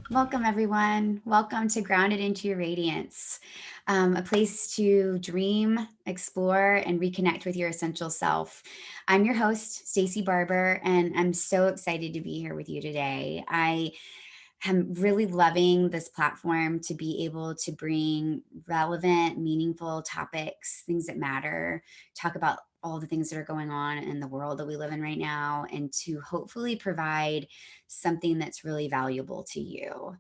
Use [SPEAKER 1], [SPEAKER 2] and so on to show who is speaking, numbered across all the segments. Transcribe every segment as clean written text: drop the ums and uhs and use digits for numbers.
[SPEAKER 1] Welcome, everyone. Welcome to Grounded into Your Radiance, a place to dream, explore, and reconnect with your essential self. I'm your host, Stacey Barber, and I'm so excited to be here with you today. I am really loving this platform to be able to bring relevant, meaningful topics, things that matter, talk about all the things that are going on in the world that we live in right now, and to hopefully provide something that's really valuable to you.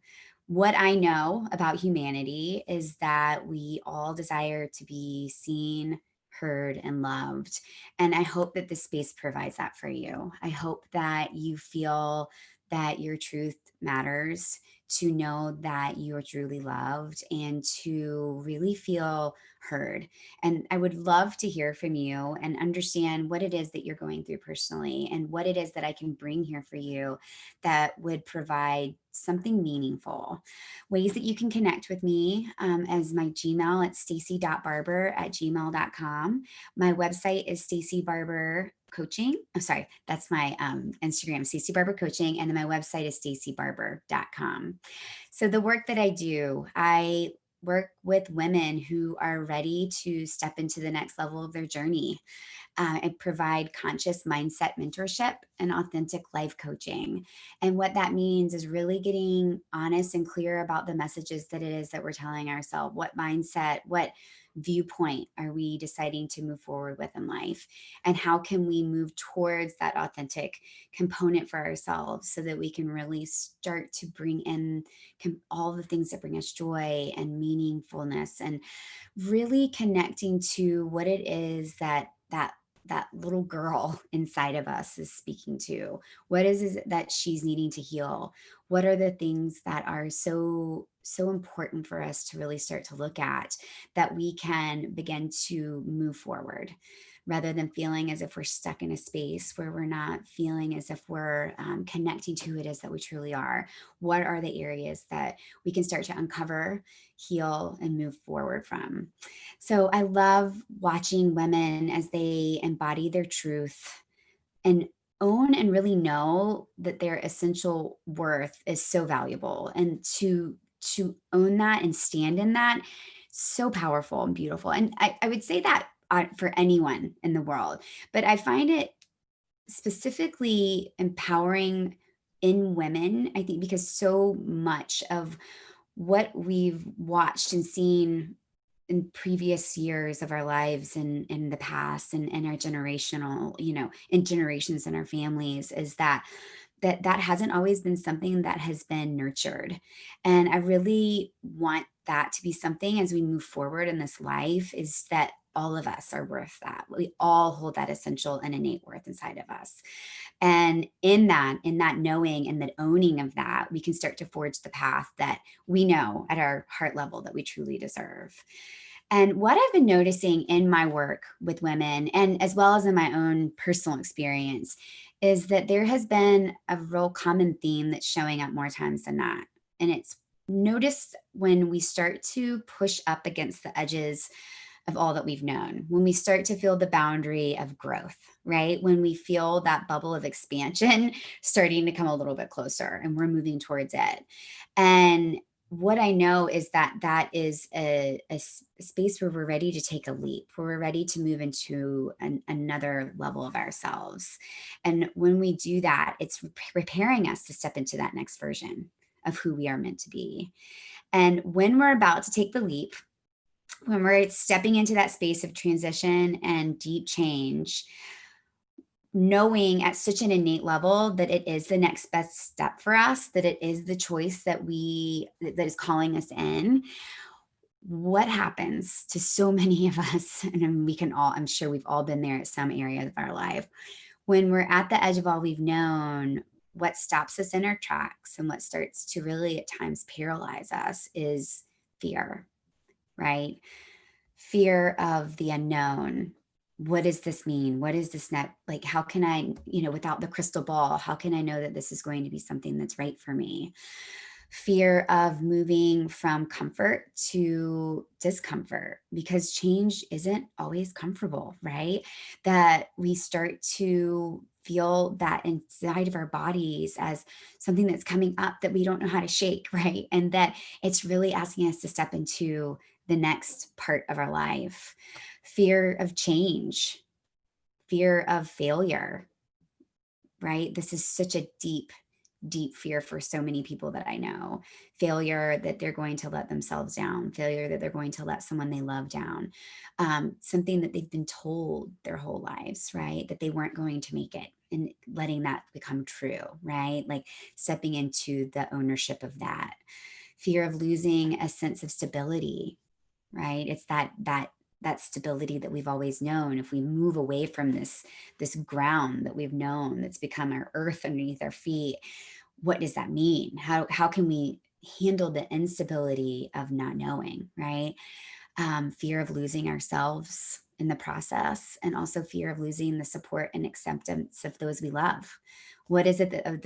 [SPEAKER 1] What I know about humanity is that we all desire to be seen, heard, and loved. And I hope that this space provides that for you. I hope that you feel that your truth matters, to know that you are truly loved, and to really feel heard. And I would love to hear from you and understand what it is that you're going through personally and what it is that I can bring here for you that would provide something meaningful. Ways that you can connect with me as my Gmail at stacy.barber@gmail.com. My website is Stacy Barber Coaching. I'm sorry, that's my Instagram, Stacey Barber Coaching, and then my website is stacybarber.com. So the work that I do, I work with women who are ready to step into the next level of their journey. I provide conscious mindset mentorship and authentic life coaching. And what that means is really getting honest and clear about the messages that it is that we're telling ourselves. What mindset, what viewpoint are we deciding to move forward with in life? And how can we move towards that authentic component for ourselves so that we can really start to bring in all the things that bring us joy and meaningfulness, and really connecting to what it is that little girl inside of us is speaking to. What is it that she's needing to heal? What are the things that are so important for us to really start to look at, that we can begin to move forward, rather than feeling as if we're stuck in a space where we're not feeling as if we're connecting to who it is that we truly are? What are the areas that we can start to uncover, heal, and move forward from? So I love watching women as they embody their truth and own and really know that their essential worth is so valuable, and to own that and stand in that, so powerful and beautiful. And I would say that for anyone in the world, but I find it specifically empowering in women, I think, because so much of what we've watched and seen in previous years of our lives and in the past, and our generational, in generations in our families, is that hasn't always been something that has been nurtured. And I really want that to be something as we move forward in this life, is that all of us are worth that. We all hold that essential and innate worth inside of us. And in that knowing and that owning of that, we can start to forge the path that we know at our heart level that we truly deserve. And what I've been noticing in my work with women, and as well as in my own personal experience, is that there has been a real common theme that's showing up more times than not. And it's noticed when we start to push up against the edges of all that we've known, when we start to feel the boundary of growth, right? When we feel that bubble of expansion starting to come a little bit closer and we're moving towards it. And what I know is that that is a space where we're ready to take a leap, where we're ready to move into another level of ourselves. And when we do that, it's preparing us to step into that next version of who we are meant to be. And when we're about to take the leap, when we're stepping into that space of transition and deep change, knowing at such an innate level that it is the next best step for us, that it is the choice that is calling us in, what happens to so many of us, and we can all, I'm sure we've all been there at some area of our life, when we're at the edge of all we've known, what stops us in our tracks and what starts to really at times paralyze us is fear, right? Fear of the unknown. What does this mean? What is this net? Like, how can I, without the crystal ball, how can I know that this is going to be something that's right for me? Fear of moving from comfort to discomfort, because change isn't always comfortable, right? That we start to feel that inside of our bodies as something that's coming up that we don't know how to shake, right? And that it's really asking us to step into the next part of our life. Fear of change, fear of failure, right? This is such a deep, deep fear for so many people that I know. Failure, that they're going to let themselves down, failure that they're going to let someone they love down, something that they've been told their whole lives, right? That they weren't going to make it, and letting that become true, right? Like stepping into the ownership of that. Fear of losing a sense of stability, right? It's that stability that we've always known. If we move away from this ground that we've known, that's become our earth underneath our feet, what does that mean? How can we handle the instability of not knowing, right? Fear of losing ourselves in the process, and also fear of losing the support and acceptance of those we love. What is it that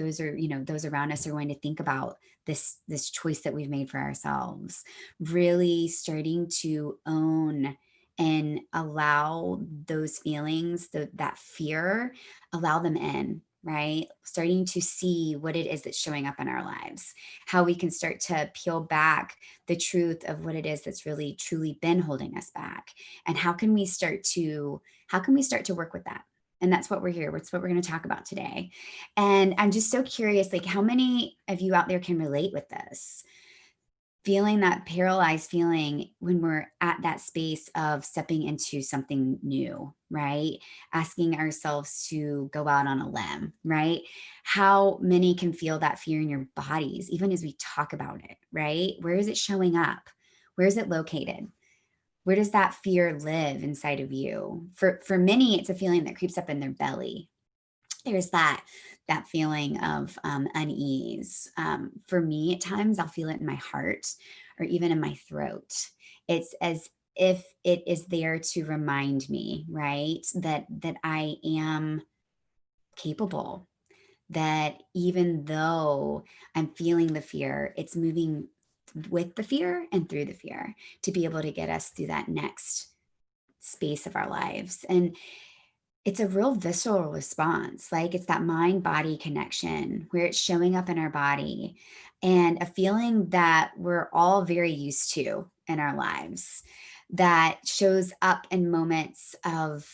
[SPEAKER 1] those around us are going to think about this choice that we've made for ourselves? Really starting to own and allow those feelings, that fear, allow them in, right? Starting to see what it is that's showing up in our lives, how we can start to peel back the truth of what it is that's really truly been holding us back, and how can we start to work with that. And that's what we're here, that's what we're going to talk about today. And I'm just so curious, like, how many of you out there can relate with this, feeling that paralyzed feeling when we're at that space of stepping into something new, right? Asking ourselves to go out on a limb, right? How many can feel that fear in your bodies, even as we talk about it, right? Where is it showing up? Where is it located? Where does that fear live inside of you? For many, it's a feeling that creeps up in their belly. There's that feeling of unease. For me, at times, I'll feel it in my heart or even in my throat. It's as if it is there to remind me, right, that I am capable. That even though I'm feeling the fear, it's moving with the fear and through the fear to be able to get us through that next space of our lives. And it's a real visceral response. Like, it's that mind body connection where it's showing up in our body, and a feeling that we're all very used to in our lives, that shows up in moments of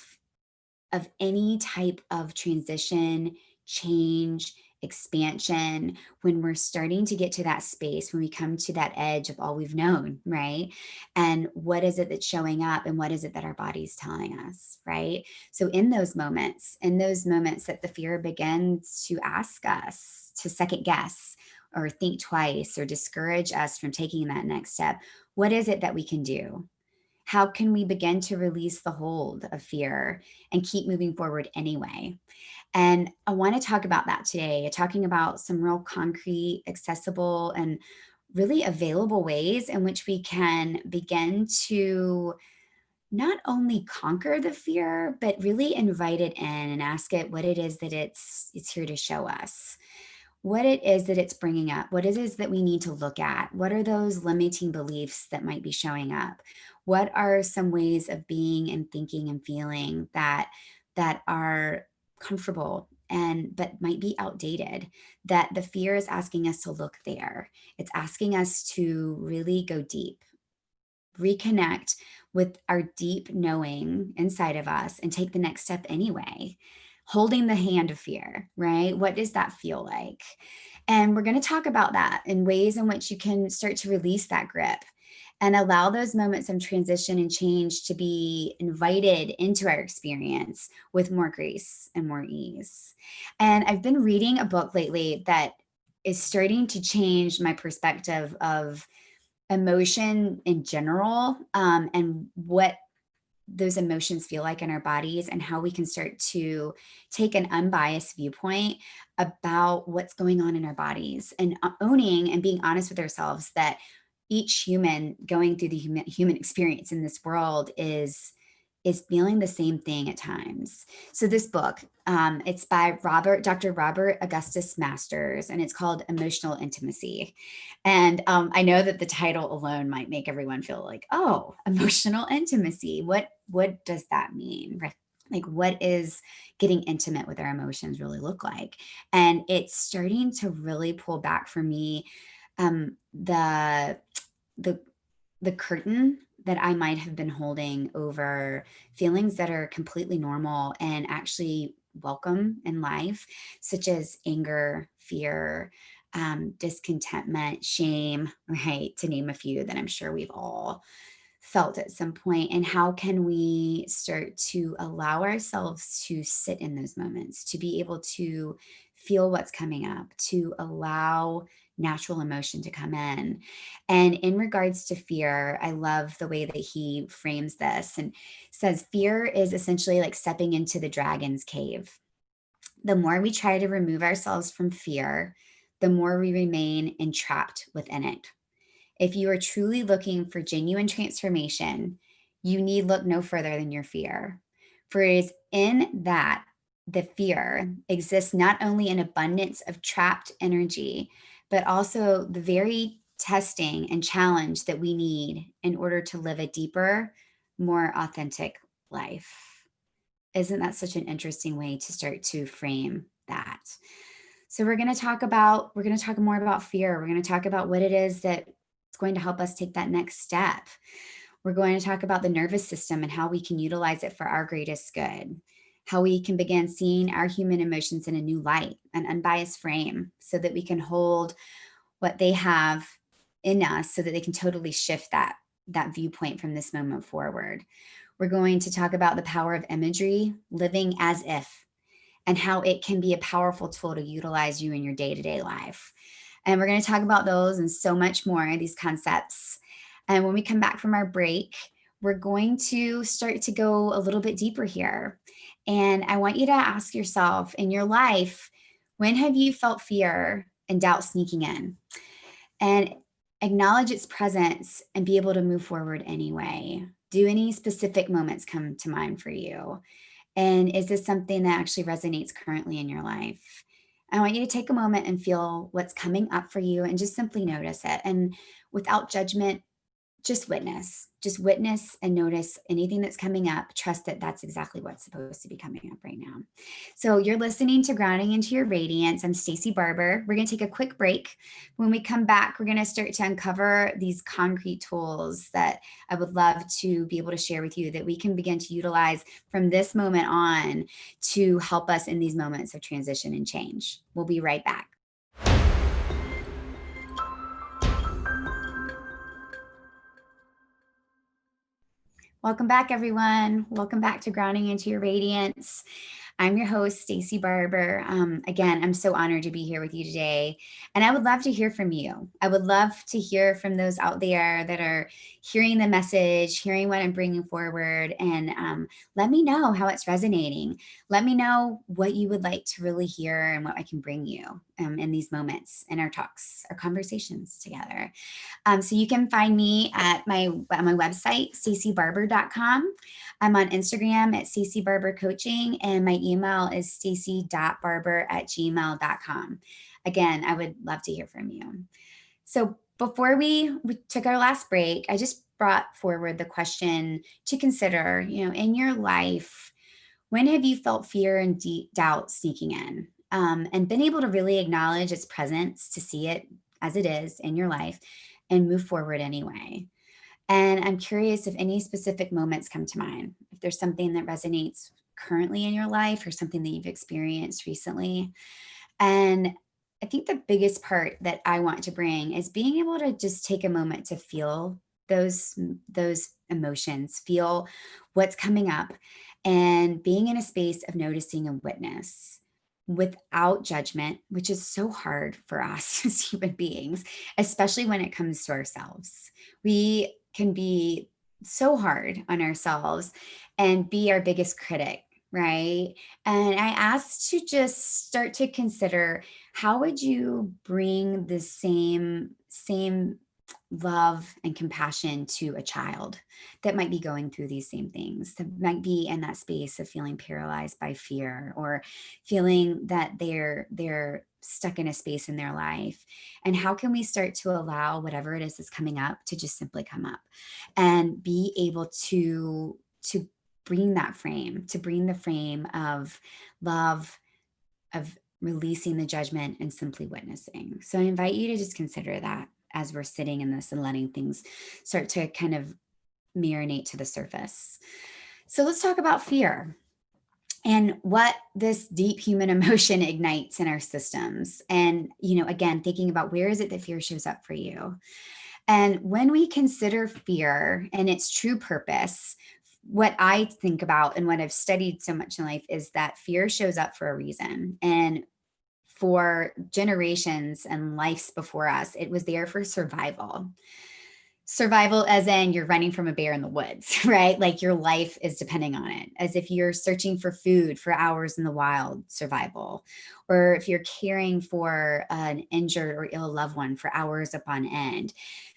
[SPEAKER 1] any type of transition, change, expansion, when we're starting to get to that space, when we come to that edge of all we've known, right? And what is it that's showing up, and what is it that our body's telling us, right? So in those moments that the fear begins to ask us to second guess or think twice or discourage us from taking that next step, what is it that we can do? How can we begin to release the hold of fear and keep moving forward anyway? And I want to talk about that today, talking about some real concrete, accessible, and really available ways in which we can begin to not only conquer the fear, but really invite it in and ask it what it is that it's here to show us, what it is that it's bringing up, what it is that we need to look at, what are those limiting beliefs that might be showing up, what are some ways of being and thinking and feeling that are comfortable and but might be outdated, that the fear is asking us to look there. It's asking us to really go deep, reconnect with our deep knowing inside of us, and take the next step anyway. Holding the hand of fear, right? What does that feel like? And we're going to talk about that in ways in which you can start to release that grip and allow those moments of transition and change to be invited into our experience with more grace and more ease. And I've been reading a book lately that is starting to change my perspective of emotion in general, and what those emotions feel like in our bodies, and how we can start to take an unbiased viewpoint about what's going on in our bodies, and owning and being honest with ourselves that each human going through the human experience in this world is feeling the same thing at times. So this book, it's by Dr. Robert Augustus Masters, and it's called Emotional Intimacy. And I know that the title alone might make everyone feel like, oh, emotional intimacy. What does that mean? Right? Like, what is getting intimate with our emotions really look like? And it's starting to really pull back for me, the the the curtain that I might have been holding over feelings that are completely normal and actually welcome in life, such as anger, fear, discontentment, shame, right? To name a few that I'm sure we've all felt at some point. And how can we start to allow ourselves to sit in those moments, to be able to feel what's coming up, to allow natural emotion to come in. And in regards to fear, I love the way that he frames this and says fear is essentially like stepping into the dragon's cave. The more we try to remove ourselves from fear, the more we remain entrapped within it. If you are truly looking for genuine transformation, you need look no further than your fear. For it is in that the fear exists not only an abundance of trapped energy, but also the very testing and challenge that we need in order to live a deeper, more authentic life. Isn't that such an interesting way to start to frame that? So we're going to talk more about fear. We're going to talk about what it is that's going to help us take that next step. We're going to talk about the nervous system and how we can utilize it for our greatest good. How we can begin seeing our human emotions in a new light, an unbiased frame, so that we can hold what they have in us so that they can totally shift that viewpoint from this moment forward. We're going to talk about the power of imagery, living as if, and how it can be a powerful tool to utilize you in your day-to-day life. And we're going to talk about those and so much more, these concepts. And when we come back from our break, we're going to start to go a little bit deeper here. And I want you to ask yourself in your life, when have you felt fear and doubt sneaking in? And acknowledge its presence and be able to move forward anyway. Do any specific moments come to mind for you? And is this something that actually resonates currently in your life? I want you to take a moment and feel what's coming up for you and just simply notice it. And without judgment, just witness and notice anything that's coming up. Trust that that's exactly what's supposed to be coming up right now. So you're listening to Grounding into Your Radiance. I'm Stacey Barber. We're going to take a quick break. When we come back, we're going to start to uncover these concrete tools that I would love to be able to share with you that we can begin to utilize from this moment on to help us in these moments of transition and change. We'll be right back. Welcome back, everyone. Welcome back to Grounding into Your Radiance. I'm your host, Stacey Barber. Again, I'm so honored to be here with you today. And I would love to hear from you. I would love to hear from those out there that are hearing the message, hearing what I'm bringing forward, and let me know how it's resonating. Let me know what you would like to really hear and what I can bring you in these moments, in our talks, our conversations together. So you can find me at my website, staceybarber.com. I'm on Instagram at Stacey Barber Coaching, and my email is stacey.barber@gmail.com. Again, I would love to hear from you. So before we took our last break, I just brought forward the question to consider, in your life, when have you felt fear and doubt sneaking in, and been able to really acknowledge its presence, to see it as it is in your life and move forward anyway? And I'm curious if any specific moments come to mind, if there's something that resonates currently in your life or something that you've experienced recently. And I think the biggest part that I want to bring is being able to just take a moment to feel those emotions, feel what's coming up, and being in a space of noticing and witness. without judgment, which is so hard for us as human beings, especially when it comes to ourselves. We can be so hard on ourselves and be our biggest critic, right? And I asked to just start to consider, how would you bring the same love and compassion to a child that might be going through these same things, that might be in that space of feeling paralyzed by fear, or feeling that they're stuck in a space in their life? And how can we start to allow whatever it is that's coming up to just simply come up, and be able to bring that frame, to bring the frame of love, of releasing the judgment and simply witnessing. So I invite you to just consider that as we're sitting in this and letting things start to kind of marinate to the surface. So let's talk about fear and what this deep human emotion ignites in our systems. And, again, thinking about, where is it that fear shows up for you? And when we consider fear and its true purpose, what I think about and what I've studied so much in life is that fear shows up for a reason. And for generations and lives before us, it was there for survival. Survival, as in you're running from a bear in the woods, right? Like your life is depending on it, as if you're searching for food for hours in the wild, survival. Or if you're caring for an injured or ill loved one for hours upon end,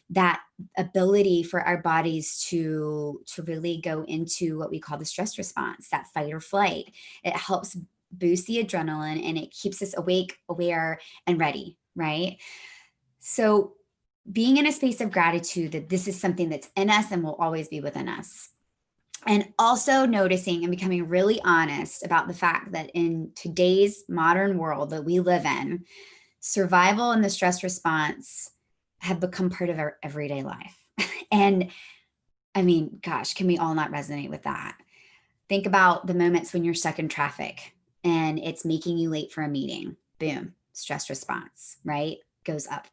[SPEAKER 1] that ability for our bodies to really go into what we call the stress response, that fight or flight. It helps boost the adrenaline and it keeps us awake, aware, and ready, right? So being in a space of gratitude that this is something that's in us and will always be within us. And also noticing and becoming really honest about the fact that in today's modern world that we live in, survival and the stress response have become part of our everyday life. And I mean, gosh, can we all not resonate with that? Think about the moments when you're stuck in traffic and it's making you late for a meeting. Boom, stress response, right? Goes up.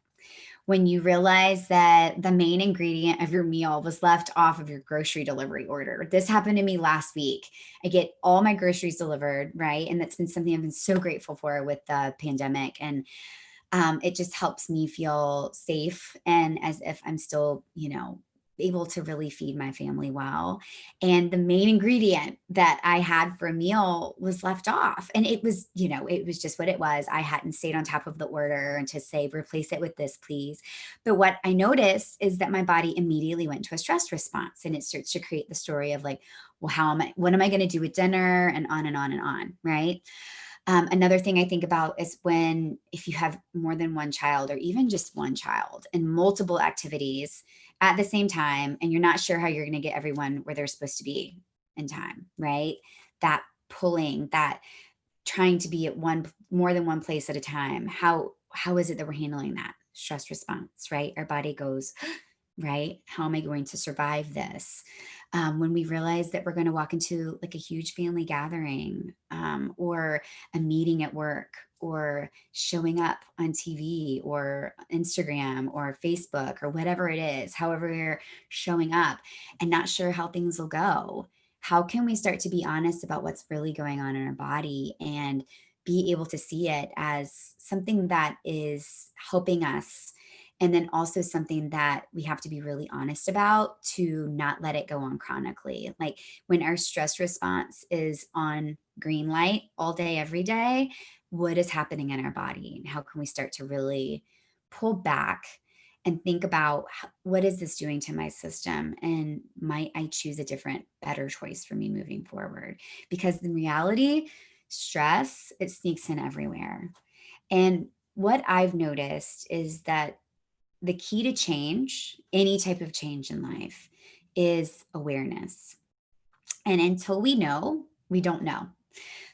[SPEAKER 1] When you realize that the main ingredient of your meal was left off of your grocery delivery order. This happened to me last week. I get all my groceries delivered, right? And that's been something I've been so grateful for with the pandemic. And it just helps me feel safe and as if I'm still, able to really feed my family well. And the main ingredient that I had for a meal was left off. And it was just what it was. I hadn't stayed on top of the order and to say, replace it with this, please. But what I noticed is that my body immediately went to a stress response, and it starts to create the story of like, well, what am I going to do with dinner, and on and on and on, right? Another thing I think about is if you have more than one child, or even just one child, and multiple activities at the same time, and you're not sure how you're going to get everyone where they're supposed to be in time, right? That pulling, that trying to be at more than one place at a time. How is it that we're handling that stress response, right? Our body goes, right? How am I going to survive this? When we realize that we're going to walk into like a huge family gathering, or a meeting at work, or showing up on TV or Instagram or Facebook or whatever it is, however you're showing up and not sure how things will go. How can we start to be honest about what's really going on in our body and be able to see it as something that is helping us, and then also something that we have to be really honest about to not let it go on chronically. Like when our stress response is on green light all day, every day, what is happening in our body? And how can we start to really pull back and think about, what is this doing to my system? And might I choose a different, better choice for me moving forward? Because in reality, stress, it sneaks in everywhere. And what I've noticed is that the key to change, any type of change in life, is awareness. And until we know, we don't know.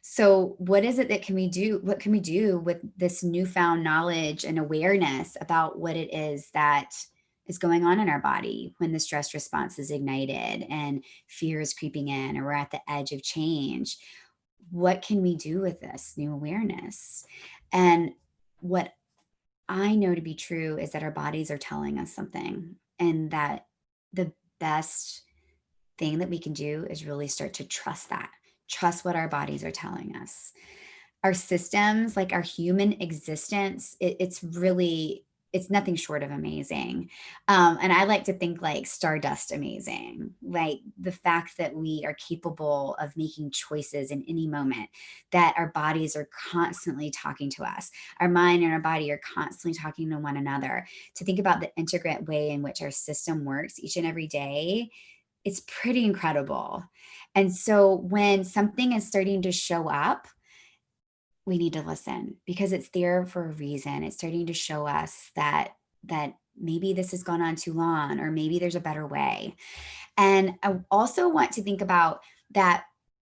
[SPEAKER 1] So what is it that can we do? What can we do with this newfound knowledge and awareness about what it is that is going on in our body when the stress response is ignited and fear is creeping in, or we're at the edge of change? What can we do with this new awareness? And what I know to be true is that our bodies are telling us something, and that the best thing that we can do is really start to trust that, trust what our bodies are telling us. our systems, like our human existence, it's nothing short of amazing. And I like to think like stardust amazing, like the fact that we are capable of making choices in any moment, that our bodies are constantly talking to us. Our mind and our body are constantly talking to one another. To think about the integrate way in which our system works each and every day, it's pretty incredible. And so when something is starting to show up, we need to listen because it's there for a reason. It's starting to show us that maybe this has gone on too long, or maybe there's a better way. And I also want to think about that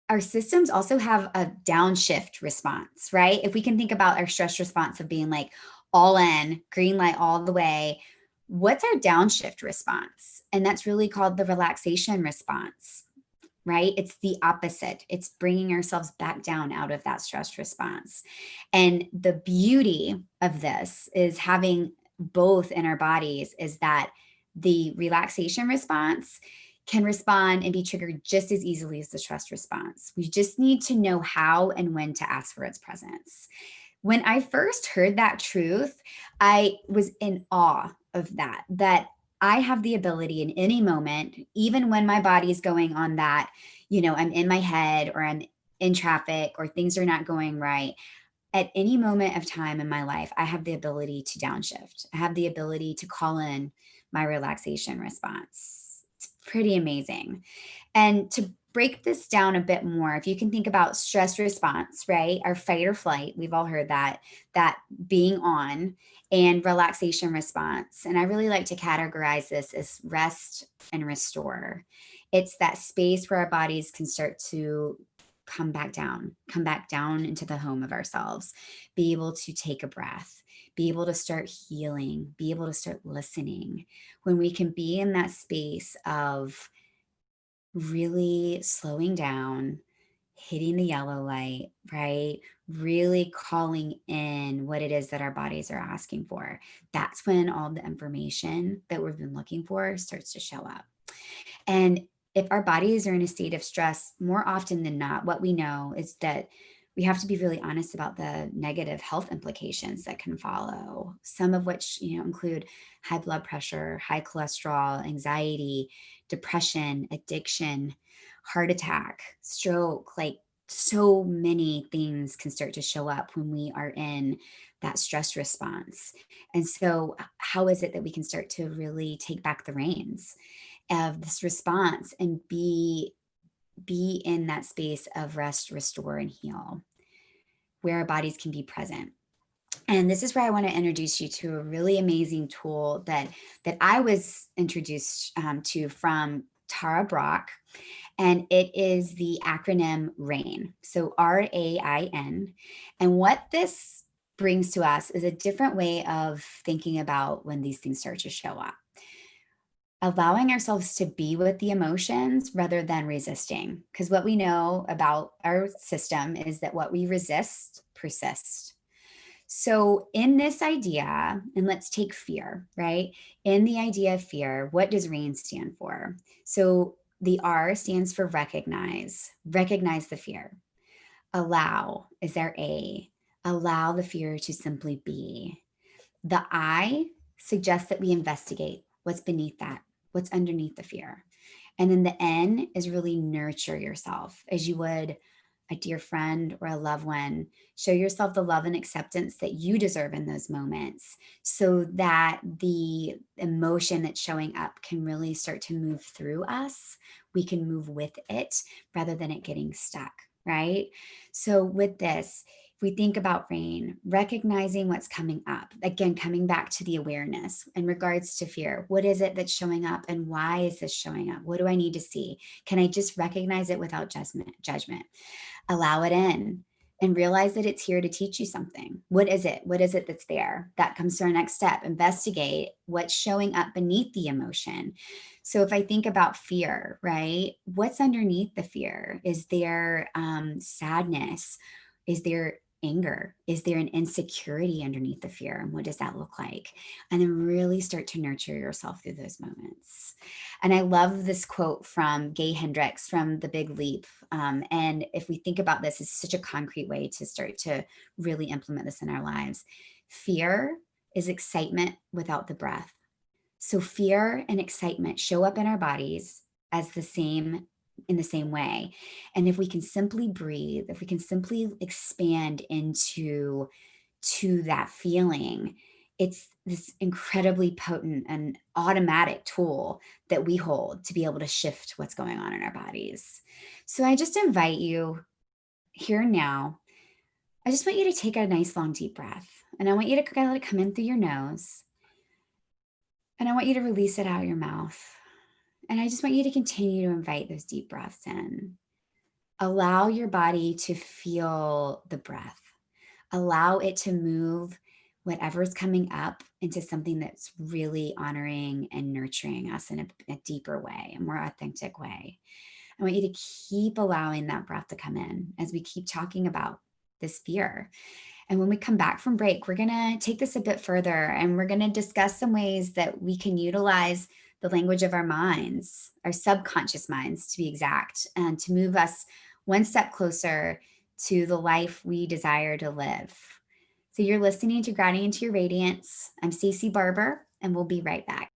[SPEAKER 1] our systems also have a downshift response, right? If we can think about our stress response of being like all in, green light all the way, what's our downshift response? And that's really called the relaxation response, right? It's the opposite. It's bringing ourselves back down out of that stress response. And the beauty of this is having both in our bodies is that the relaxation response can respond and be triggered just as easily as the stress response. We just need to know how and when to ask for its presence. When I first heard that truth, I was in awe of that I have the ability in any moment, even when my body is going on that, I'm in my head or I'm in traffic or things are not going right. At any moment of time in my life, I have the ability to downshift. I have the ability to call in my relaxation response. It's pretty amazing. And to break this down a bit more, if you can think about stress response, right? Our fight or flight, we've all heard that being on, and relaxation response. And I really like to categorize this as rest and restore. It's that space where our bodies can start to come back down into the home of ourselves, be able to take a breath, be able to start healing, be able to start listening. When we can be in that space of really slowing down, hitting the yellow light, right? Really calling in what it is that our bodies are asking for. That's when all the information that we've been looking for starts to show up. And if our bodies are in a state of stress, more often than not, what we know is that we have to be really honest about the negative health implications that can follow. Some of which, include high blood pressure, high cholesterol, anxiety, depression, addiction, heart attack, stroke, like so many things can start to show up when we are in that stress response. And so, how is it that we can start to really take back the reins of this response and be in that space of rest, restore, and heal, where our bodies can be present? And this is where I want to introduce you to a really amazing tool that I was introduced to from Tara Brock, and it is the acronym RAIN. So RAIN. And what this brings to us is a different way of thinking about when these things start to show up. Allowing ourselves to be with the emotions rather than resisting. Because what we know about our system is that what we resist persists. So, in this idea, and let's take fear, right? In the idea of fear, what does RAIN stand for? So, the R stands for recognize the fear. Allow is our A, allow the fear to simply be. The I suggests that we investigate what's beneath that, what's underneath the fear. And then the N is really nurture yourself as you would a dear friend or a loved one. Show yourself the love and acceptance that you deserve in those moments so that the emotion that's showing up can really start to move through us. We can move with it rather than it getting stuck, right? So, with this, if we think about RAIN, recognizing what's coming up, again, coming back to the awareness in regards to fear. What is it that's showing up and why is this showing up? What do I need to see? Can I just recognize it without judgment? Allow it in and realize that it's here to teach you something. What is it? What is it that's there? That comes to our next step. Investigate what's showing up beneath the emotion. So if I think about fear, right? What's underneath the fear? Is there sadness? Is there anger? Is there an insecurity underneath the fear? And what does that look like? And then really start to nurture yourself through those moments. And I love this quote from Gay Hendricks from The Big Leap. And if we think about this, it's such a concrete way to start to really implement this in our lives. Fear is excitement without the breath. So fear and excitement show up in our bodies as the same in the same way. And if we can simply breathe, if we can simply expand into that feeling, it's this incredibly potent and automatic tool that we hold to be able to shift what's going on in our bodies. So I just invite you here and now. I just want you to take a nice long deep breath. And I want you to kind of let it come in through your nose. And I want you to release it out of your mouth. And I just want you to continue to invite those deep breaths in. Allow your body to feel the breath. Allow it to move whatever's coming up into something that's really honoring and nurturing us in a deeper way, a more authentic way. I want you to keep allowing that breath to come in as we keep talking about this fear. And when we come back from break, we're going to take this a bit further and we're going to discuss some ways that we can utilize the language of our minds, our subconscious minds to be exact, and to move us one step closer to the life we desire to live. So you're listening to Grounding into Your Radiance. I'm Stacey Barber, and we'll be right back.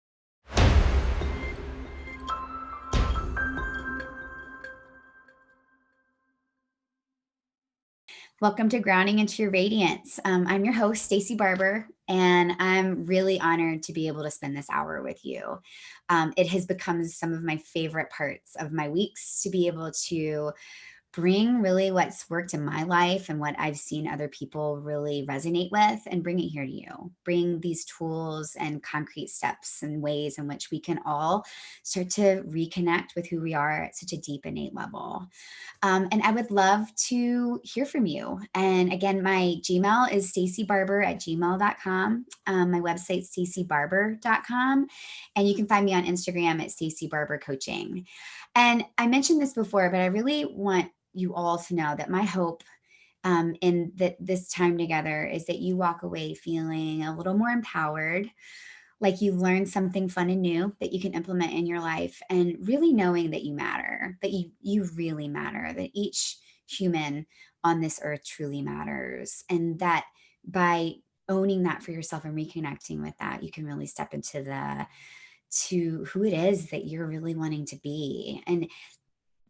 [SPEAKER 1] Welcome to Grounding into Your Radiance. I'm your host, Stacey Barber, and I'm really honored to be able to spend this hour with you. It has become some of my favorite parts of my weeks to be able to bring really what's worked in my life and what I've seen other people really resonate with and bring it here to you. Bring these tools and concrete steps and ways in which we can all start to reconnect with who we are at such a deep innate level. And I would love to hear from you. And again, my Gmail is staceybarber@gmail.com. My website, staceybarber.com. And you can find me on Instagram at Stacey Barber Coaching. And I mentioned this before, but I really want you all to know that my hope in this time together is that you walk away feeling a little more empowered, like you've learned something fun and new that you can implement in your life, and really knowing that you matter, that you really matter, that each human on this earth truly matters, and that by owning that for yourself and reconnecting with that, you can really step into to who it is that you're really wanting to be. And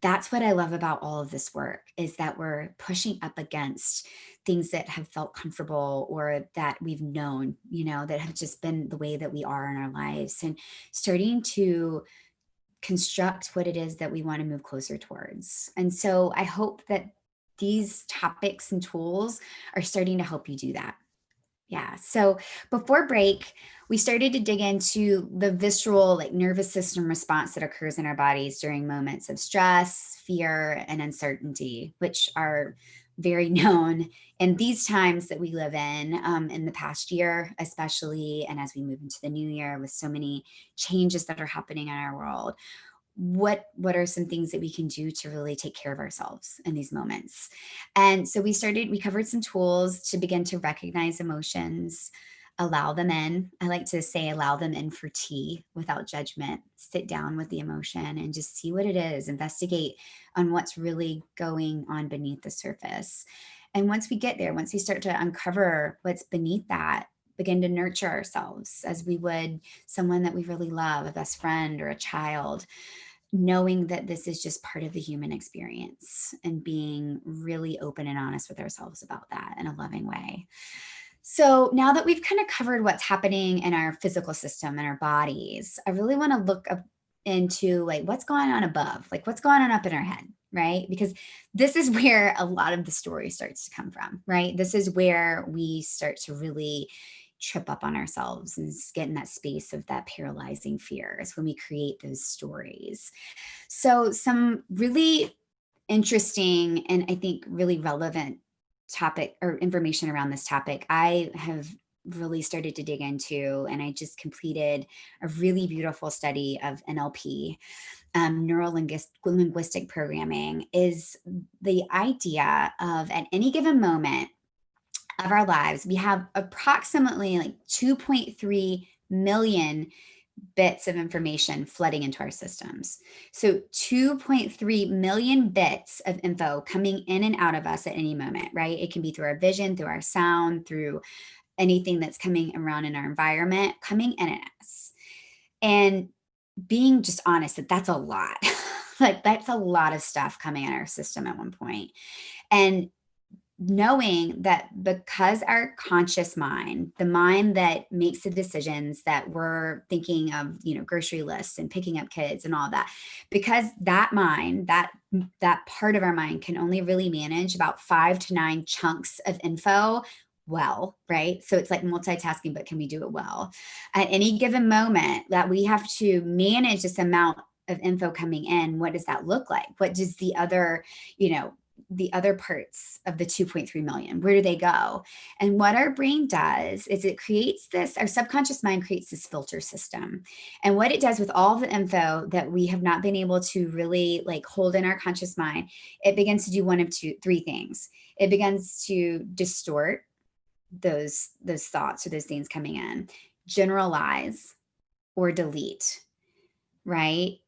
[SPEAKER 1] that's what I love about all of this work, is that we're pushing up against things that have felt comfortable or that we've known, that have just been the way that we are in our lives, and starting to construct what it is that we want to move closer towards. And so I hope that these topics and tools are starting to help you do that. Yeah. So before break, we started to dig into the visceral, like nervous system response that occurs in our bodies during moments of stress, fear, and uncertainty, which are very known in these times that we live in the past year, especially, and as we move into the new year with so many changes that are happening in our world. What are some things that we can do to really take care of ourselves in these moments? And so we covered some tools to begin to recognize emotions, allow them in. I like to say allow them in for tea without judgment. Sit down with the emotion and just see what it is, investigate on what's really going on beneath the surface. And once we get there, once we start to uncover what's beneath that, begin to nurture ourselves as we would someone that we really love, a best friend or a child, knowing that this is just part of the human experience and being really open and honest with ourselves about that in a loving way. So now that we've kind of covered what's happening in our physical system and our bodies, I really want to look up into like what's going on above, like what's going on up in our head, right? Because this is where a lot of the story starts to come from, right? This is where we start to really trip up on ourselves and get in that space of that paralyzing fear, is when we create those stories. So some really interesting and I think really relevant topic or information around this topic I have really started to dig into, and I just completed a really beautiful study of NLP, neuro-linguistic programming, is the idea of at any given moment, of our lives, we have approximately like 2.3 million bits of information flooding into our systems. So 2.3 million bits of info coming in and out of us at any moment, right? It can be through our vision, through our sound, through anything that's coming around in our environment, coming in at us. And being just honest that that's a lot. Like that's a lot of stuff coming in our system at one point. And knowing that because our conscious mind, the mind that makes the decisions that we're thinking of, grocery lists and picking up kids and all that, because that mind, that part of our mind can only really manage about 5 to 9 chunks of info well, right? So it's like multitasking, but can we do it well? At any given moment that we have to manage this amount of info coming in, what does that look like? What does the other parts of the 2.3 million, where do they go? And what our brain does is our subconscious mind creates this filter system. And what it does with all the info that we have not been able to really like hold in our conscious mind, it begins to do one of three things. It begins to distort those thoughts or those things coming in, generalize or delete, right?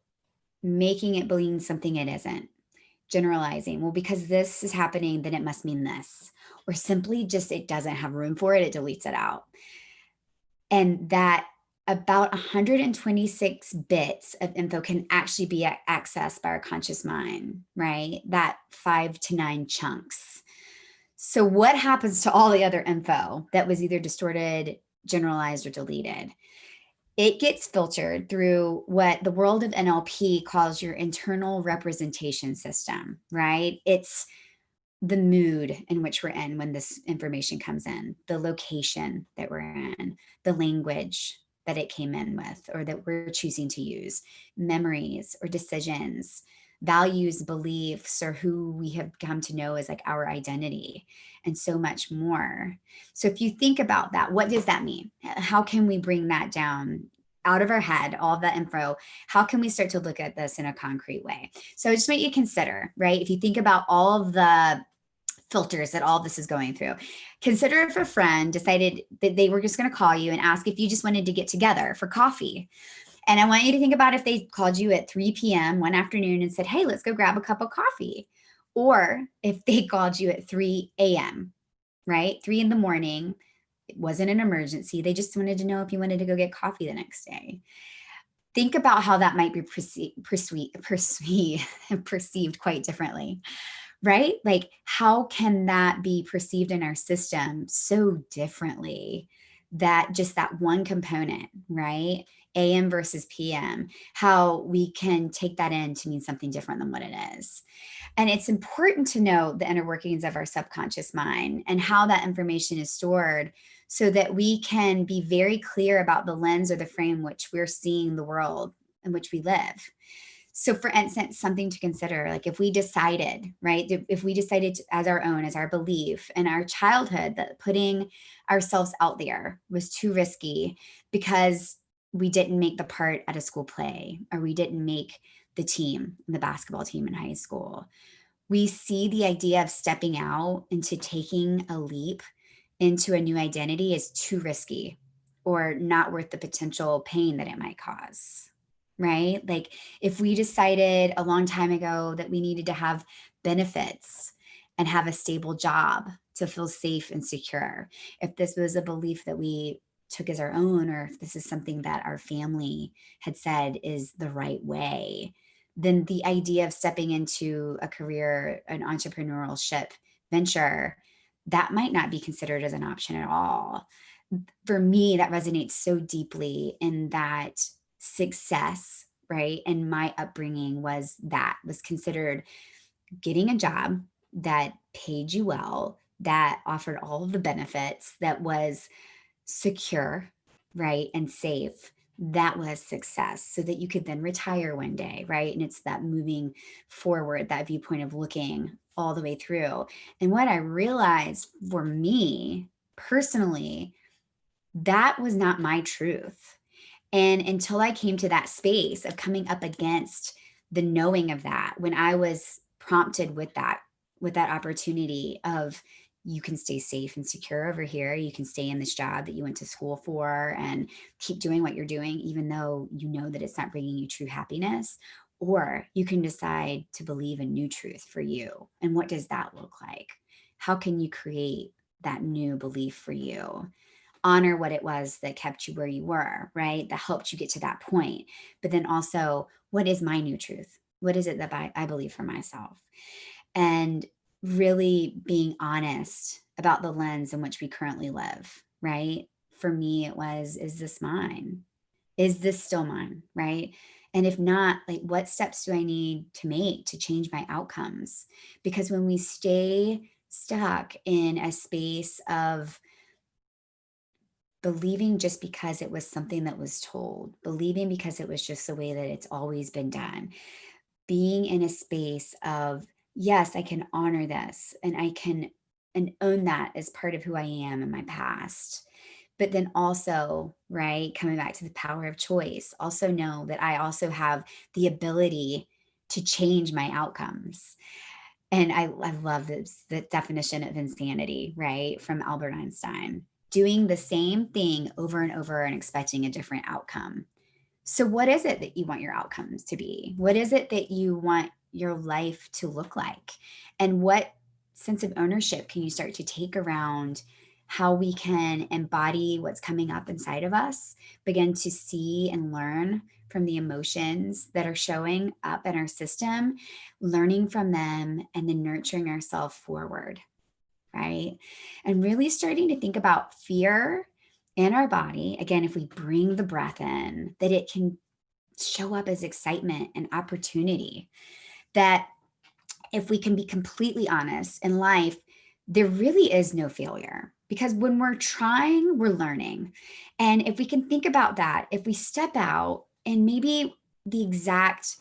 [SPEAKER 1] Making it mean something it isn't. Generalizing, well, because this is happening, then it must mean this, or simply just it doesn't have room for it, it deletes it out. And that about 126 bits of info can actually be accessed by our conscious mind, right? That 5 to 9 chunks. So what happens to all the other info that was either distorted, generalized, or deleted? It gets filtered through what the world of NLP calls your internal representation system, right? It's the mood in which we're in when this information comes in, the location that we're in, the language that it came in with or that we're choosing to use, memories or decisions, values, beliefs, or who we have come to know as like our identity, and so much more. So if you think about that, what does that mean? How can we bring that down out of our head, all of that info? How can we start to look at this in a concrete way? So I just want you to consider, right? If you think about all of the filters that all this is going through, consider if a friend decided that they were just going to call you and ask if you just wanted to get together for coffee. And I want you to think about if they called you at 3 p.m. one afternoon and said, hey, let's go grab a cup of coffee. Or if they called you at 3 a.m., right? 3 in the morning. It wasn't an emergency. They just wanted to know if you wanted to go get coffee the next day. Think about how that might be perceived quite differently, right? Like, how can that be perceived in our system so differently? That just that one component, right? AM versus PM, how we can take that in to mean something different than what it is. And it's important to know the inner workings of our subconscious mind and how that information is stored so that we can be very clear about the lens or the frame which we're seeing the world in which we live. So for instance, something to consider, like if we decided, right, if we decided as our own, as our belief in our childhood that putting ourselves out there was too risky because we didn't make the part at a school play or we didn't make the team, the basketball team in high school, we see the idea of stepping out into taking a leap into a new identity as too risky or not worth the potential pain that it might cause. Right? Like if we decided a long time ago that we needed to have benefits and have a stable job to feel safe and secure, if this was a belief that we took as our own, or if this is something that our family had said is the right way, then the idea of stepping into a career, an entrepreneurship venture, that might not be considered as an option at all. For me, that resonates so deeply in that success, right? And my upbringing was considered getting a job that paid you well, that offered all of the benefits, that was secure, right? And safe. That was success so that you could then retire one day, right? And it's that moving forward, that viewpoint of looking all the way through. And what I realized for me personally, that was not my truth. And until I came to that space of coming up against the knowing of that, when I was prompted with that opportunity of you can stay safe and secure over here. You can stay in this job that you went to school for and keep doing what you're doing, even though you know that it's not bringing you true happiness. Or you can decide to believe a new truth for you. And what does that look like? How can you create that new belief for you? Honor what it was that kept you where you were, right? That helped you get to that point. But then also, what is my new truth? What is it that I believe for myself? And really being honest about the lens in which we currently live, right? For me, it was, is this mine? Is this still mine? Right. And if not, like, what steps do I need to make to change my outcomes? Because when we stay stuck in a space of believing just because it was something that was told, believing because it was just the way that it's always been done, being in a space of, yes, I can honor this and I can and own that as part of who I am in my past. But then also, right, coming back to the power of choice, also know that I also have the ability to change my outcomes. And I love this, the definition of insanity, right, from Albert Einstein. Doing the same thing over and over and expecting a different outcome. So, what is it that you want your outcomes to be? What is it that you want your life to look like? And what sense of ownership can you start to take around how we can embody what's coming up inside of us, begin to see and learn from the emotions that are showing up in our system, learning from them, and then nurturing ourselves forward, right? And really starting to think about fear in our body. Again, if we bring the breath in, that it can show up as excitement and opportunity. That if we can be completely honest in life, there really is no failure because when we're trying, we're learning. And if we can think about that, if we step out and maybe the exact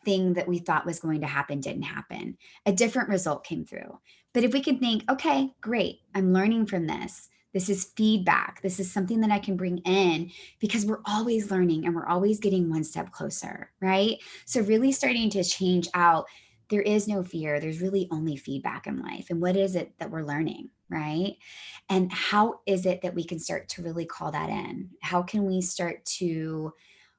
[SPEAKER 1] thing that we thought was going to happen didn't happen. A different result came through. But if we can think, okay, great, I'm learning from this. This is feedback. This is something that I can bring in because we're always learning and we're always getting one step closer, right? So, really starting to change out, there is no fear. There's really only feedback in life. And what is it that we're learning, right? And how is it that we can start to really call that in? How can we start to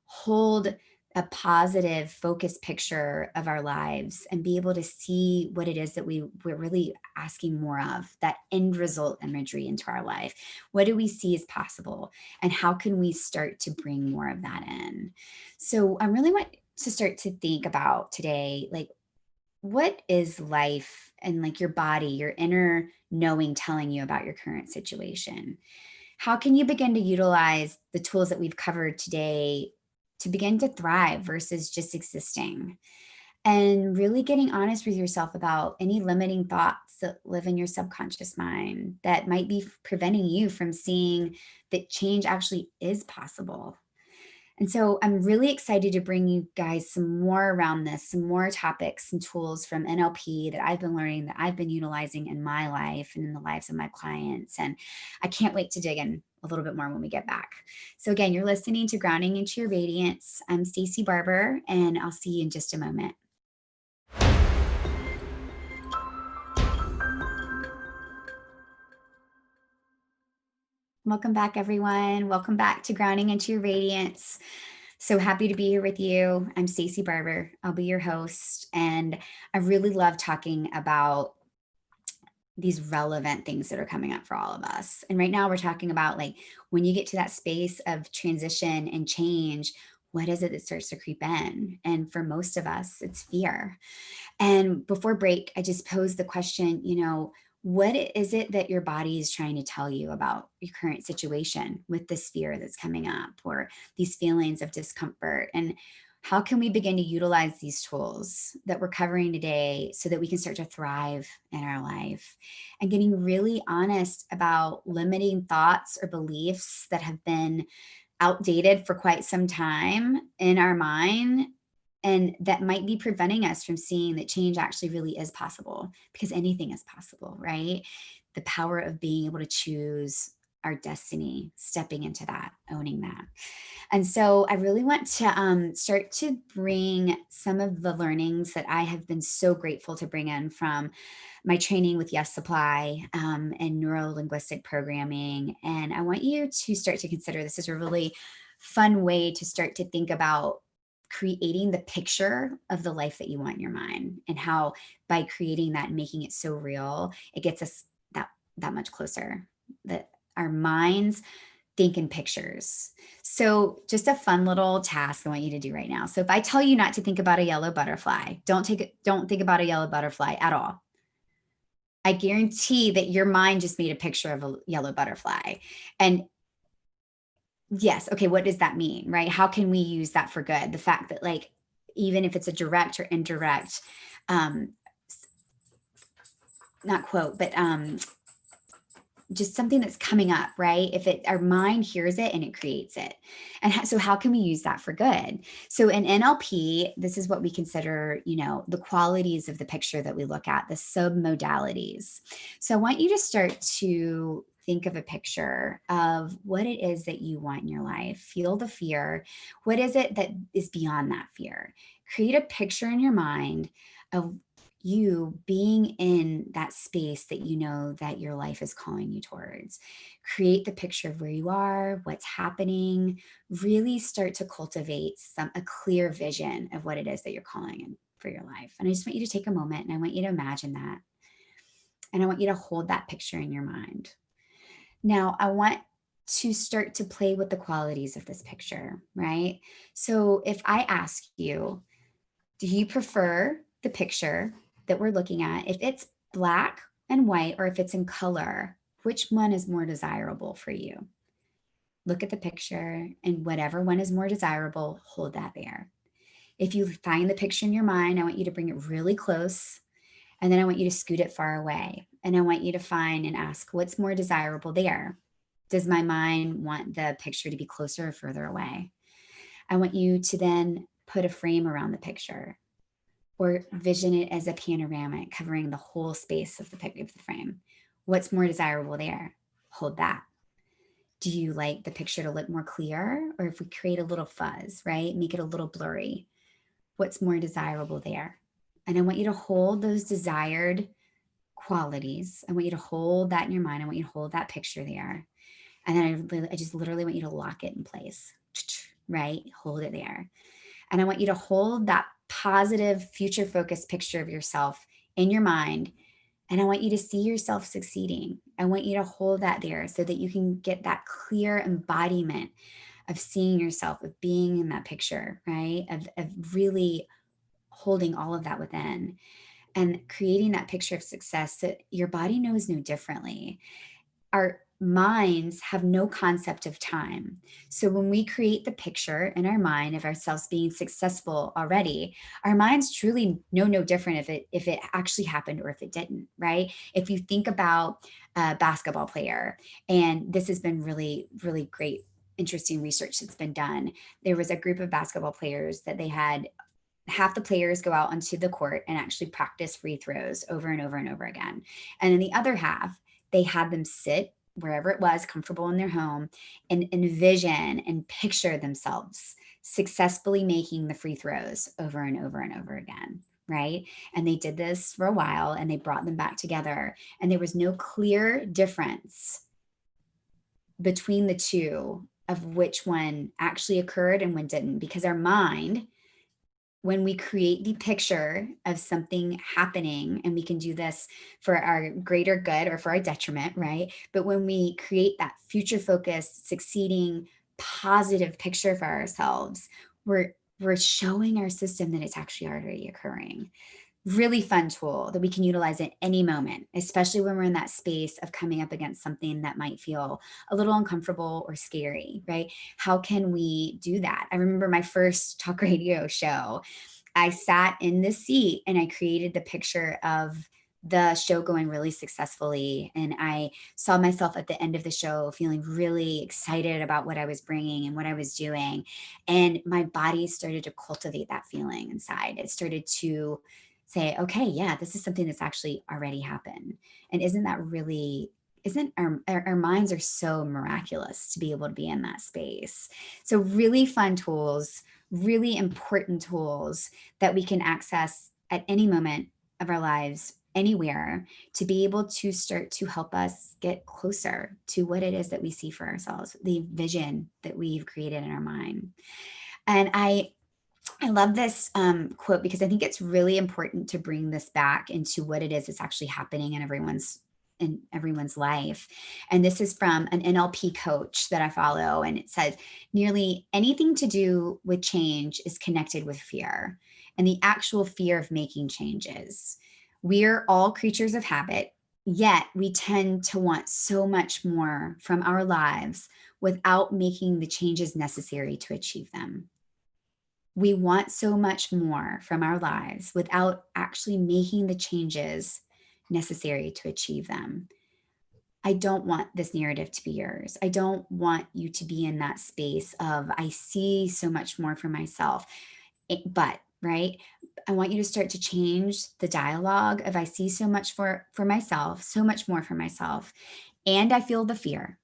[SPEAKER 1] hold a positive focused picture of our lives and be able to see what it is that we're really asking more of, that end result imagery into our life? What do we see as possible? And how can we start to bring more of that in? So I really want to start to think about today, like, what is life and like your body, your inner knowing telling you about your current situation? How can you begin to utilize the tools that we've covered today to begin to thrive versus just existing? And really getting honest with yourself about any limiting thoughts that live in your subconscious mind that might be preventing you from seeing that change actually is possible. And so I'm really excited to bring you guys some more around this, some more topics and tools from NLP that I've been learning, that I've been utilizing in my life and in the lives of my clients. And I can't wait to dig in a little bit more when we get back. So again, you're listening to Grounding into Your Radiance. I'm Stacey Barber, and I'll see you in just a moment. Welcome back, everyone. Welcome back to Grounding into Your Radiance. So happy to be here with you. I'm Stacey Barber. I'll be your host. And I really love talking about these relevant things that are coming up for all of us. And right now we're talking about, like, when you get to that space of transition and change, what is it that starts to creep in? And for most of us, it's fear. And before break, I just posed the question, what is it that your body is trying to tell you about your current situation with this fear that's coming up or these feelings of discomfort? And how can we begin to utilize these tools that we're covering today so that we can start to thrive in our life? And getting really honest about limiting thoughts or beliefs that have been outdated for quite some time in our mind, and that might be preventing us from seeing that change actually really is possible, because anything is possible, right? The power of being able to choose our destiny, stepping into that, owning that. And so I really want to start to bring some of the learnings that I have been so grateful to bring in from my training with Yes Supply and neuro linguistic programming. And I want you to start to consider this is a really fun way to start to think about creating the picture of the life that you want in your mind, and how by creating that and making it so real, it gets us that much closer. That our minds think in pictures. So just a fun little task I want you to do right now. So if I tell you not to think about a yellow butterfly, don't think about a yellow butterfly at all. I guarantee that your mind just made a picture of a yellow butterfly. And yes, okay, what does that mean, right? How can we use that for good? The fact that, like, even if it's a direct or indirect, um, not quote, but just something that's coming up, right? If our mind hears it and it creates it. And so how can we use that for good? So in NLP, this is what we consider, the qualities of the picture that we look at, the submodalities. So I want you to start to think of a picture of what it is that you want in your life. Feel the fear. What is it that is beyond that fear? Create a picture in your mind of you being in that space that you know that your life is calling you towards. Create the picture of where you are, what's happening. Really start to cultivate a clear vision of what it is that you're calling in for your life. And I just want you to take a moment and I want you to imagine that. And I want you to hold that picture in your mind. Now, I want to start to play with the qualities of this picture, right? So if I ask you, do you prefer the picture that we're looking at, if it's black and white or if it's in color, which one is more desirable for you? Look at the picture, and whatever one is more desirable, hold that there. If you find the picture in your mind, I want you to bring it really close, and then I want you to scoot it far away. And I want you to find and ask, what's more desirable there? Does my mind want the picture to be closer or further away? I want you to then put a frame around the picture, or vision it as a panoramic covering the whole space of the frame. What's more desirable there? Hold that. Do you like the picture to look more clear? Or if we create a little fuzz, right? Make it a little blurry. What's more desirable there? And I want you to hold those desired qualities. I want you to hold that in your mind. I want you to hold that picture there. And then I just literally want you to lock it in place, right? Hold it there. And I want you to hold that positive, future focused picture of yourself in your mind. And I want you to see yourself succeeding. I want you to hold that there so that you can get that clear embodiment of seeing yourself, of being in that picture, right? Of really holding all of that within and creating that picture of success that your body knows no differently. Our minds have no concept of time. So when we create the picture in our mind of ourselves being successful already, our minds truly know no different if it actually happened or if it didn't, right? If you think about a basketball player, and this has been really, really great, interesting research that's been done. There was a group of basketball players that they had half the players go out onto the court and actually practice free throws over and over and over again. And then the other half, they had them sit wherever it was, comfortable in their home, and envision and picture themselves successfully making the free throws over and over and over again. Right. And they did this for a while and they brought them back together. And there was no clear difference between the two of which one actually occurred and when didn't, because our mind, when we create the picture of something happening, and we can do this for our greater good or for our detriment, right? But when we create that future focused, succeeding, positive picture for ourselves, we're showing our system that it's actually already occurring. Really fun tool that we can utilize at any moment, especially when we're in that space of coming up against something that might feel a little uncomfortable or scary, right? How can we do that? I remember my first talk radio show. I sat in this seat and I created the picture of the show going really successfully. And I saw myself at the end of the show feeling really excited about what I was bringing and what I was doing. And my body started to cultivate that feeling inside. It started to say, okay, yeah, this is something that's actually already happened. And isn't that really our minds are so miraculous to be able to be in that space. So really fun tools, really important tools that we can access at any moment of our lives, anywhere, to be able to start to help us get closer to what it is that we see for ourselves, the vision that we've created in our mind. And I love this quote because I think it's really important to bring this back into what it is that's actually happening in everyone's life. And this is from an NLP coach that I follow. And it says, nearly anything to do with change is connected with fear and the actual fear of making changes. We're all creatures of habit, yet we tend to want so much more from our lives without making the changes necessary to achieve them. We want so much more from our lives without actually making the changes necessary to achieve them. I don't want this narrative to be yours. I don't want you to be in that space of, I see so much more for myself. But, right? I want you to start to change the dialogue of, I see so much for myself, so much more for myself. And I feel the fear.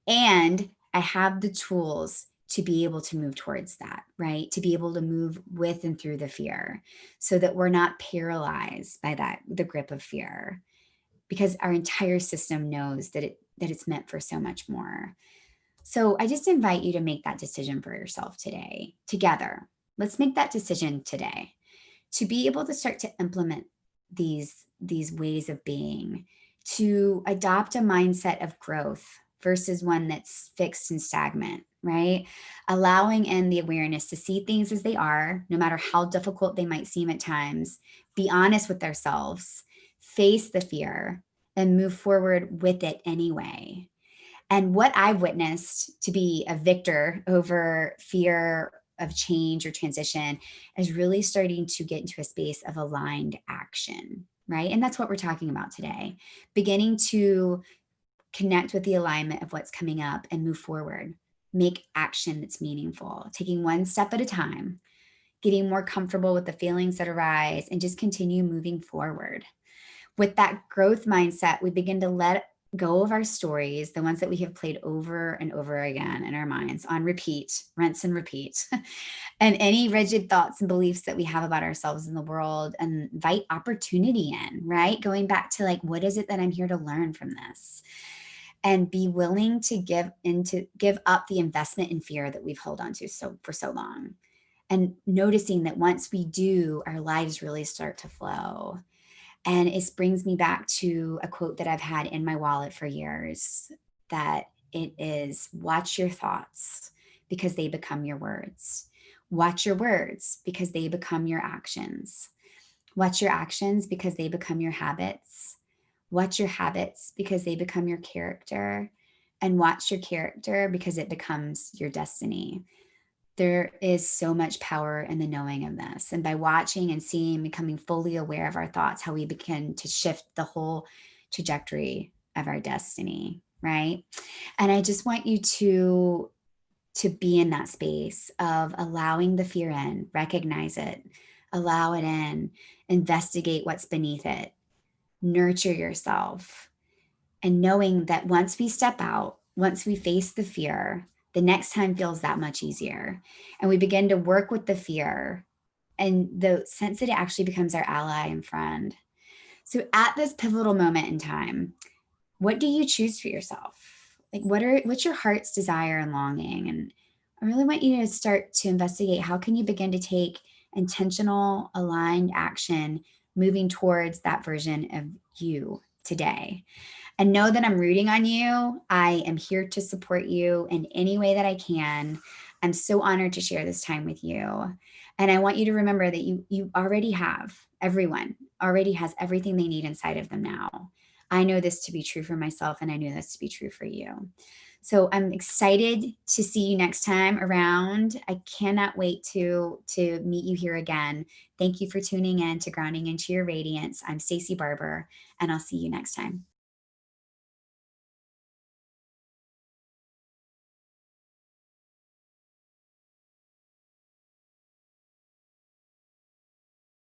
[SPEAKER 1] And I have the tools to be able to move towards that, right? To be able to move with and through the fear so that we're not paralyzed by the grip of fear, because our entire system knows that it's meant for so much more. So I just invite you to make that decision for yourself today, together. Let's make that decision today to be able to start to implement these ways of being, to adopt a mindset of growth versus one that's fixed and stagnant, right? Allowing in the awareness to see things as they are, no matter how difficult they might seem at times, be honest with ourselves, face the fear, and move forward with it anyway. And what I've witnessed to be a victor over fear of change or transition is really starting to get into a space of aligned action, right? And that's what we're talking about today. Beginning to connect with the alignment of what's coming up and move forward. Make action that's meaningful, taking one step at a time, getting more comfortable with the feelings that arise, and just continue moving forward. With that growth mindset, we begin to let go of our stories, the ones that we have played over and over again in our minds on repeat, rinse and repeat, and any rigid thoughts and beliefs that we have about ourselves in the world, and invite opportunity in, right? Going back to, like, what is it that I'm here to learn from this? And be willing to give up the investment in fear that we've held on to for so long. And noticing that once we do, our lives really start to flow. And it brings me back to a quote that I've had in my wallet for years, that it is, watch your thoughts because they become your words. Watch your words because they become your actions. Watch your actions because they become your habits. Watch your habits because they become your character. And watch your character because it becomes your destiny. There is so much power in the knowing of this. And by watching and seeing, becoming fully aware of our thoughts, how we begin to shift the whole trajectory of our destiny, right? And I just want you to be in that space of allowing the fear in, recognize it, allow it in, investigate what's beneath it, nurture yourself, and knowing that once we step out, once we face the fear, the next time feels that much easier. And we begin to work with the fear, and the sense that it actually becomes our ally and friend. So at this pivotal moment in time, what do you choose for yourself? Like, what's your heart's desire and longing? And I really want you to start to investigate, how can you begin to take intentional, aligned action moving towards that version of you today? And know that I'm rooting on you. I am here to support you in any way that I can. I'm so honored to share this time with you. And I want you to remember that you already have, everyone already has everything they need inside of them now. I know this to be true for myself, and I know this to be true for you. So I'm excited to see you next time around. I cannot wait to meet you here again. Thank you for tuning in to Grounding into Your Radiance. I'm Stacey Barber, and I'll see you next time.